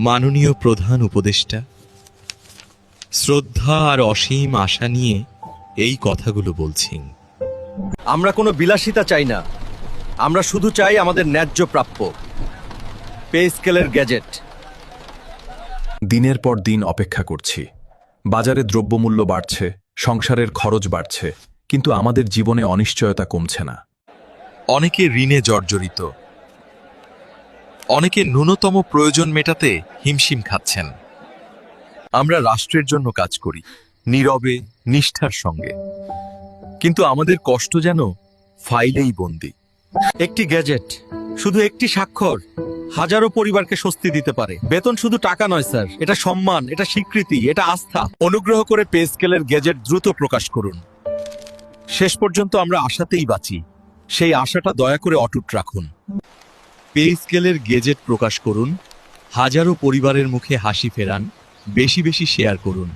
মাননীয় প্রধান উপদেষ্টা, শ্রদ্ধা আর অসীম আশা নিয়ে এই কথাগুলো বলছি। আমরা কোনো বিলাসিতা চাই না, আমরা শুধু চাই আমাদের ন্যায্য প্রাপ্য পে স্কেলের গ্যাজেট। দিনের পর দিন অপেক্ষা করছি। বাজারে দ্রব্যমূল্য বাড়ছে, সংসারের খরচ বাড়ছে, কিন্তু আমাদের জীবনে অনিশ্চয়তা কমছে না। অনেকে ঋণে জর্জরিত, অনেকে ন্যূনতম প্রয়োজন মেটাতে হিমশিম খাচ্ছেন। আমরা রাষ্ট্রের জন্য কাজ করি, নীরবে, নিষ্ঠার সঙ্গে, কিন্তু আমাদের কষ্ট যেন ফাইলেই বন্দী। একটি গ্যাজেট, শুধু একটি স্বাক্ষর হাজারো পরিবারকে স্বস্তি দিতে পারে। বেতন শুধু টাকা নয় স্যার, এটা সম্মান, এটা স্বীকৃতি, এটা আস্থা। অনুগ্রহ করে পে স্কেলের গ্যাজেট দ্রুত প্রকাশ করুন। শেষ পর্যন্ত আমরা আশাতেই বাঁচি, সেই আশাটা দয়া করে অটুট রাখুন। পে স্কেলের গেজেট প্রকাশ করুন, হাজারো পরিবারের মুখে হাসি ফেরান, বেশি বেশি শেয়ার করুন।